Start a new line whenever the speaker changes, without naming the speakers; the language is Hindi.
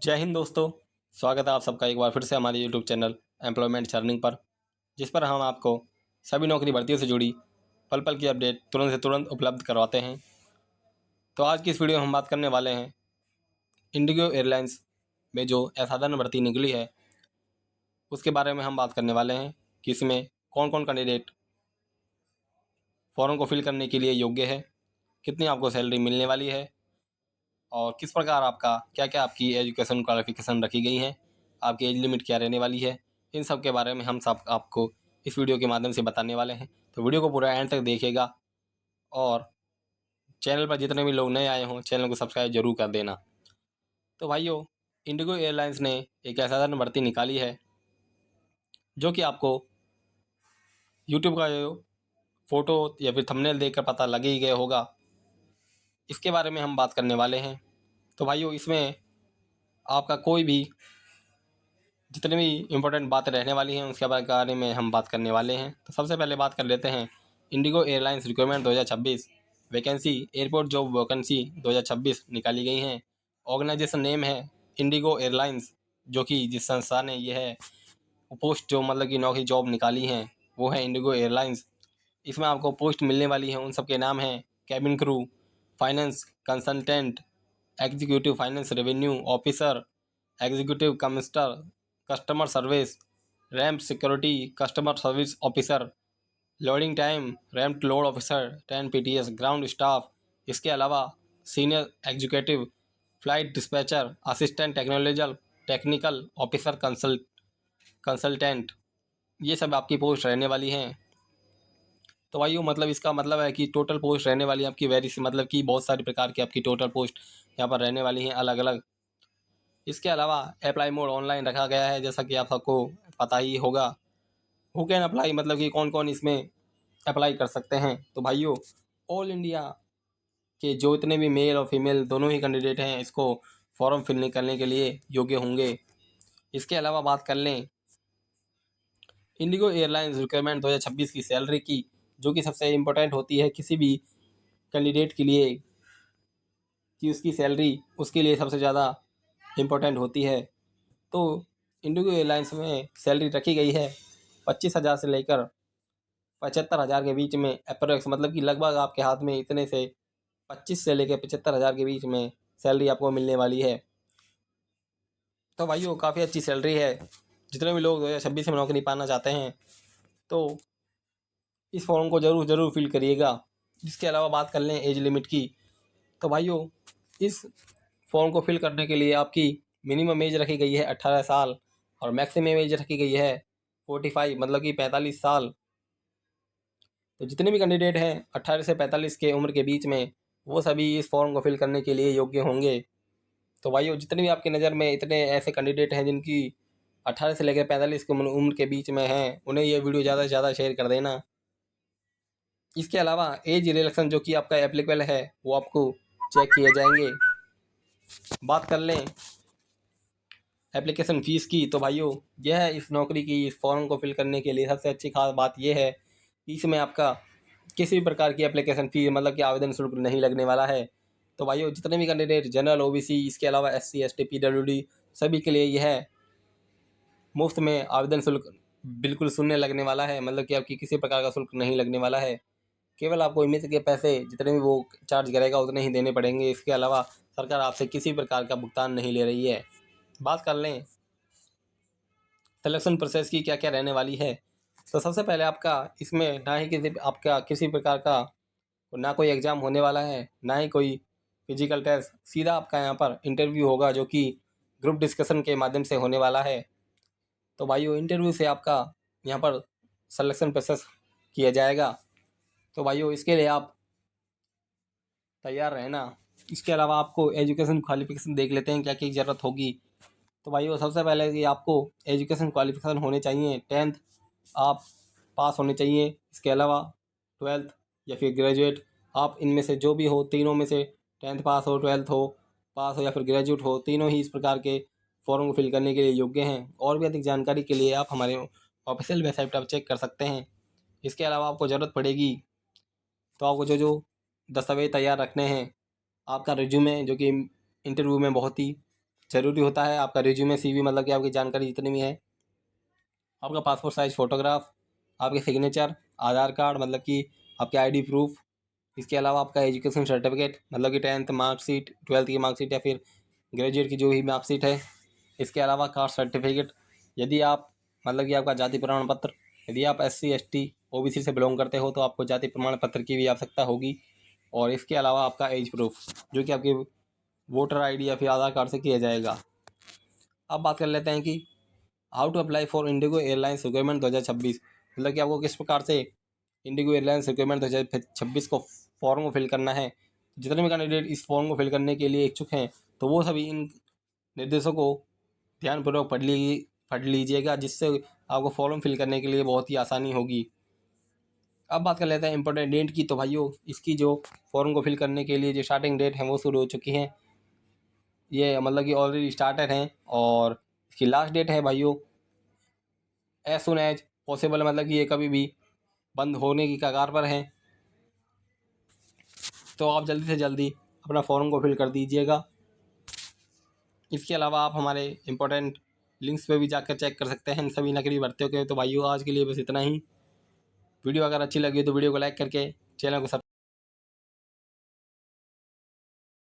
जय हिंद दोस्तों। स्वागत है आप सबका एक बार फिर से हमारे यूट्यूब चैनल एम्प्लॉयमेंट जर्निंग पर, जिस पर हम आपको सभी नौकरी भर्तियों से जुड़ी पल पल की अपडेट तुरंत से तुरंत उपलब्ध करवाते हैं। तो आज की इस वीडियो में हम बात करने वाले हैं इंडिगो एयरलाइंस में जो असाधारण भर्ती निकली है उसके बारे में हम बात करने वाले हैं कि इसमें कौन कौन कैंडिडेट फॉर्म को फिल करने के लिए योग्य है, कितनी आपको सैलरी मिलने वाली है और किस प्रकार आपका क्या क्या आपकी एजुकेशन क्वालिफिकेशन रखी गई हैं, आपकी एज लिमिट क्या रहने वाली है। इन सब के बारे में हम सब आपको इस वीडियो के माध्यम से बताने वाले हैं। तो वीडियो को पूरा एंड तक देखिएगा और चैनल पर जितने भी लोग नए आए हों चैनल को सब्सक्राइब जरूर कर देना। तो भाइयों, इंडिगो एयरलाइंस ने एक असाधारण भर्ती निकाली है जो कि आपको यूट्यूब का जो फ़ोटो या फिर थंबनेल देखकर पता लग ही गया होगा। इसके बारे में हम बात करने वाले हैं। तो भाइयों, इसमें आपका कोई भी जितनी भी इम्पोर्टेंट बातें रहने वाली हैं उसके बारे में हम बात करने वाले हैं। तो सबसे पहले बात कर लेते हैं Indigo Airlines requirement 2026 vacancy airport job vacancy 2026 निकाली गई हैं। ऑर्गेनाइजेशन नेम है इंडिगो एयरलाइंस, जो कि जिस संस्था ने यह है पोस्ट जो मतलब कि नौकरी जॉब निकाली हैं वो है इंडिगो एयरलाइंस। इसमें आपको पोस्ट मिलने वाली हैं उन सब के नाम हैं cabin crew, finance consultant, executive finance revenue officer, executive commissioner, customer service, ramp security customer service officer, loading time ramp load officer 10 PTS ground staff. इसके अलावा senior executive flight dispatcher, assistant technical officer consultant, ये सब आपकी पोस्ट रहने वाली हैं। तो भाइयों, मतलब इसका मतलब है कि टोटल पोस्ट रहने वाली है आपकी मतलब कि बहुत सारी प्रकार की आपकी टोटल पोस्ट यहाँ पर रहने वाली हैं अलग अलग। इसके अलावा अप्लाई मोड ऑनलाइन रखा गया है, जैसा कि आप सबको पता ही होगा। हु कैन अप्लाई मतलब कि कौन कौन इसमें अप्लाई कर सकते हैं। तो भाइयों, ऑल इंडिया के जो इतने भी मेल और फीमेल दोनों ही कैंडिडेट हैं इसको फॉर्म फिल करने के लिए योग्य होंगे। इसके अलावा बात कर लें इंडिगो एयरलाइंस रिक्वायरमेंट 2026 की सैलरी की, जो कि सबसे इम्पोर्टेंट होती है किसी भी कैंडिडेट के लिए कि उसकी सैलरी उसके लिए सबसे ज़्यादा इम्पोर्टेंट होती है। तो इंडिगो एयरलाइंस में सैलरी रखी गई है 25,000 से लेकर 75,000 के बीच में अप्रोक्स, मतलब कि लगभग आपके हाथ में इतने से 25 से लेकर 75,000 के बीच में सैलरी आपको मिलने वाली है। तो भाइयों, काफ़ी अच्छी सैलरी है। जितने भी लोग 2026 में नौकरी पाना चाहते हैं तो इस फॉर्म को ज़रूर ज़रूर फिल करिएगा। इसके अलावा बात कर लें एज लिमिट की, तो भाइयों इस फॉर्म को फिल करने के लिए आपकी मिनिमम एज रखी गई है 18 साल और मैक्सिमम एज रखी गई है 45, मतलब कि 45 साल। तो जितने भी कैंडिडेट हैं 18 से 45 के उम्र के बीच में वो सभी इस फॉर्म को फिल करने के लिए योग्य होंगे। तो भाइयों, जितने भी आपकी नज़र में इतने ऐसे कैंडिडेट हैं जिनकी 18 से लेकर 45 की उम्र के बीच में हैं, उन्हें ये वीडियो ज़्यादा से ज़्यादा शेयर कर देना। इसके अलावा एज रिलैक्सेशन जो कि आपका एप्लीकेबल है वो आपको चेक किए जाएंगे। बात कर लें एप्लीकेशन फ़ीस की, तो भाइयों यह है इस नौकरी की इस फॉर्म को फिल करने के लिए सबसे अच्छी खास बात यह है कि इसमें आपका किसी भी प्रकार की एप्लीकेशन फ़ी मतलब कि आवेदन शुल्क नहीं लगने वाला है। तो भाइयों, जितने भी कैंडिडेट जनरल, ओबीसी, इसके अलावा SC ST PWD सभी के लिए यह मुफ्त में आवेदन शुल्क बिल्कुल शून्य लगने वाला है, मतलब कि आपकी किसी प्रकार का शुल्क नहीं लगने वाला है। केवल आपको इमेज के पैसे जितने भी वो चार्ज करेगा उतने ही देने पड़ेंगे। इसके अलावा सरकार आपसे किसी प्रकार का भुगतान नहीं ले रही है। बात कर लें सिलेक्शन प्रोसेस की क्या क्या रहने वाली है, तो सबसे पहले आपका इसमें ना ही किसी प्रकार का ना कोई एग्ज़ाम होने वाला है, ना ही कोई फिजिकल टेस्ट। सीधा आपका यहाँ पर इंटरव्यू होगा जो कि ग्रुप डिस्कशन के माध्यम से होने वाला है। तो भाइयों, इंटरव्यू से आपका यहाँ पर सिलेक्शन प्रोसेस किया जाएगा। तो भाइयों, इसके लिए आप तैयार रहना। इसके अलावा आपको एजुकेशन क्वालिफिकेशन देख लेते हैं क्या क्या ज़रूरत होगी। तो भाइयों, सबसे पहले कि आपको एजुकेशन क्वालिफिकेशन होने चाहिए 10th आप पास होने चाहिए। इसके अलावा 12th या फिर ग्रेजुएट, आप इनमें से जो भी हो, तीनों में से 10th पास हो, 12th हो पास हो या फिर ग्रेजुएट हो, तीनों ही इस प्रकार के फॉर्म को फिल करने के लिए योग्य हैं। और भी अधिक जानकारी के लिए आप हमारे ऑफिशियल वेबसाइट पर चेक कर सकते हैं। इसके अलावा आपको ज़रूरत पड़ेगी तो आपको जो जो दस्तावेज तैयार रखने हैं, आपका रिज्यूमे जो कि इंटरव्यू में बहुत ही ज़रूरी होता है। आपका रिज्यूमे, CV, मतलब कि आपकी जानकारी जितनी भी है, आपका पासपोर्ट साइज़ फ़ोटोग्राफ, आपके सिग्नेचर, आधार कार्ड मतलब कि आपके ID प्रूफ, इसके अलावा आपका एजुकेशन सर्टिफिकेट मतलब कि 10th मार्कशीट, 12th की मार्कशीट या फिर ग्रेजुएट की जो भी मार्कशीट है। इसके अलावा कास्ट सर्टिफिकेट, यदि आप मतलब कि आपका जाति प्रमाण पत्र, यदि आप SC ST OBC से बिलोंग करते हो तो आपको जाति प्रमाण पत्र की भी आवश्यकता होगी। और इसके अलावा आपका एज प्रूफ जो कि आपके वोटर ID या फिर आधार कार्ड से किया जाएगा। अब बात कर लेते हैं कि how to apply for IndiGo Airlines requirement 2026, मतलब कि आपको किस प्रकार से इंडिगो एयरलाइंस रिक्वायरमेंट 2026 को फॉर्म को फिल करना है। जितने भी कैंडिडेट इस फॉर्म को फिल करने के लिए इच्छुक हैं तो वो सभी इन निर्देशों को ध्यानपूर्वक पढ़ लीजिएगा, जिससे आपको फॉर्म फिल करने के लिए बहुत ही आसानी होगी। अब बात कर लेते हैं इंपॉर्टेंट डेट की। तो भाइयों, इसकी जो फॉर्म को फिल करने के लिए जो स्टार्टिंग डेट है वो शुरू हो चुकी हैं। ये मतलब कि ऑलरेडी स्टार्टेड हैं और इसकी लास्ट डेट है भाइयों एज सुन एज पॉसिबल, मतलब कि ये कभी भी बंद होने की कगार पर हैं। तो आप जल्दी से जल्दी अपना फॉर्म को फिल कर दीजिएगा। इसके अलावा आप हमारे इम्पोर्टेंट लिंक्स पे भी जाकर चेक कर सकते हैं इन सभी नकली भर्तियों के। तो भाइयों, आज के लिए बस इतना ही। वीडियो अगर अच्छी लगी तो वीडियो को लाइक करके चैनल को